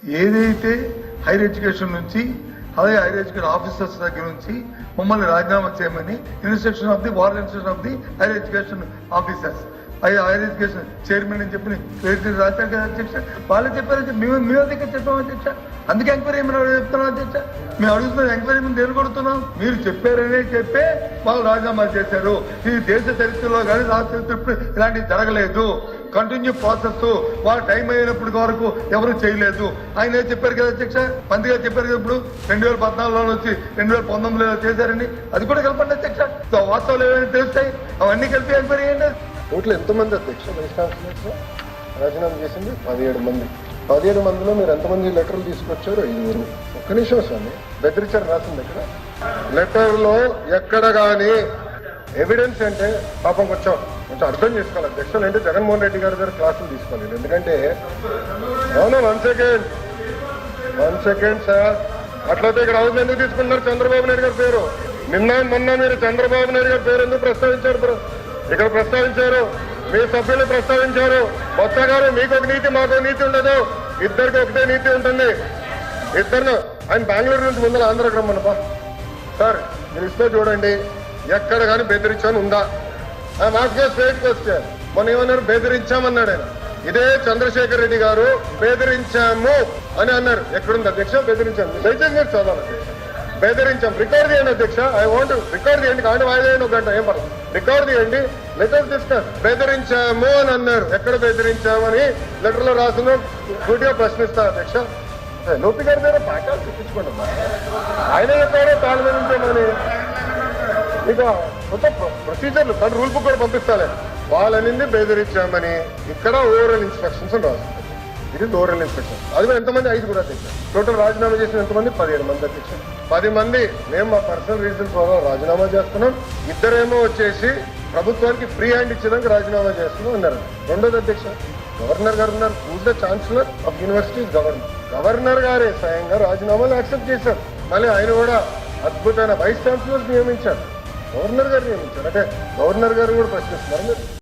ఏదైతే higher education నుంచి అలాగే హైయర్ ఎడ్యుకేషన్ ఆఫీసర్స్ దగ్గర నుంచి మమ్మల్ని రాజీనామా చేయమని instruction of the war instruction of the higher education officers higher education chairman అని చెప్పి పేరు రాశారు కదా అధ్యక్ష. వాళ్ళు చెప్పారు మేము దగ్గర చెప్పాము అధ్యక్ష. అందుకే ఎంక్వైరీ ఏమైనా చెప్తున్నాం అధ్యక్ష. మేము అడుగుతున్నాం ఎంక్వైరీ మేము దేని కొడుతున్నాం. మీరు చెప్పారనే చెప్పే వాళ్ళు రాజీనామా చేశారు. ఈ దేశ చరిత్రలో కానీ రాష్ట్ర చరిత్ర ఇలాంటివి జరగలేదు. కంటిన్యూ ప్రాసెస్ వాళ్ళు టైం అయినప్పటి వరకు ఎవరు చేయలేదు. ఆయన చెప్పారు కదా అధ్యక్ష, మంత్రిగా చెప్పారు కదా ఇప్పుడు 2014లో వచ్చి 2019లో చేశారని. అది కూడా కలపండి అధ్యక్ష. వాస్తవాలు ఏమైనా తెలుస్తాయి, అవన్నీ కలిపి ఎంక్వైరీ చేయండి. టోటల్ ఎంతమంది అధ్యక్ష వైస్ ఛాన్సలర్స్ రాజీనామా చేసింది? 17 మంది. 17 మందిలో మీరు ఎంతమంది లెటర్లు తీసుకొచ్చారు? 5. ఒక్క నిమిషం స్వామి, బెదిరించారు రాసింది ఇక్కడ లెటర్లో ఎక్కడ కానీ ఎవిడెన్స్ అంటే పాపం కొంచెం అర్థం చేసుకోవాలి అధ్యక్షులు. అంటే జగన్మోహన్ రెడ్డి గారి దగ్గర క్లాసులు తీసుకోలేదు. ఎందుకంటే అవునా 1 సెకండ్ సార్, అట్లయితే ఇక్కడ హౌస్ ఎందుకు తీసుకున్నారు చంద్రబాబు నాయుడు గారి పేరు? నిన్న మొన్న మీరు చంద్రబాబు నాయుడు గారి పేరు ఎందుకు ప్రస్తావించారు? ఇక్కడ ప్రస్తావించారు, మీ సభ్యులు ప్రస్తావించారు. బొత్స గారు మీకు ఒక నీతి మాకు ఒక నీతి ఉండదు, ఇద్దరికి ఒకటే నీతి ఉంటుంది. ఇద్దరు ఆయన బెంగళూరు నుంచి ముందర ఆంధ్రాకి రమ్మన్నపా సార్. మీరు ఇస్తే చూడండి ఎక్కడ కానీ బెదిరించాను ఉందా? మాకు స్ట్రైట్ క్వశ్చన్. మొన్న ఏమన్నారు? బెదిరించామన్నాడు ఆయన. ఇదే చంద్రశేఖర్ రెడ్డి గారు బెదిరించాము అని అన్నారు. ఎక్కడుంది అధ్యక్ష బెదిరించాము? దయచేసి మీరు చదవాలి అధ్యక్ష. బెదిరించాం, రికార్డ్ చేయండి అధ్యక్ష. ఐ వాంట్ రికార్డ్ చేయండి, కానీ వాయిదేయండి ఒక గంట, ఏం పర్లేదు, రికార్డ్ చేయండి. Letter discuss. బెదిరించాము అని అన్నారు. ఎక్కడ బెదిరించామని లెటర్లో రాసిన సూటిగా ప్రశ్నిస్తా అధ్యక్ష. లోపి గారి దగ్గర పాఠాలు చూపించుకోండి. ఆయన చెప్పారో తాను బెదిరించామని. ఇక కొత్త ప్రొసీజర్లు కానీ రూల్ బుక్ కూడా పంపిస్తాలే. వాళ్ళనింది బెదిరించామని ఇక్కడ ఓరల్ ఇన్స్ట్రక్షన్స్ రాస్తుంది. ఇది ఓరల్ ఇన్స్ట్రక్షన్. అది ఎంతమంది? 5 కూడా అధ్యక్ష. టోటల్ రాజీనామా చేసిన ఎంతమంది? 17 మంది అధ్యక్ష. 10 మంది మేము మా పర్సనల్ రీజన్స్ వల్ల రాజీనామా చేస్తున్నాం. ఇద్దరేమో వచ్చేసి ప్రభుత్వానికి ఫ్రీ హ్యాండ్ ఇచ్చేదానికి రాజీనామా చేస్తున్నాం అన్నారు. రెండోది అధ్యక్ష, గవర్నర్ గారు ఉన్నారు. Whose the chancellor of universities? Governor గారే స్వయంగా రాజీనామాలు యాక్సెప్ట్ చేశారు. మళ్ళీ ఆయన కూడా అద్భుతమైన వైస్ ఛాన్సలర్స్ నియమించారు. గవర్నర్ గారు నియమించారు. అంటే గవర్నర్ గారు కూడా ప్రశ్నిస్తున్నారు.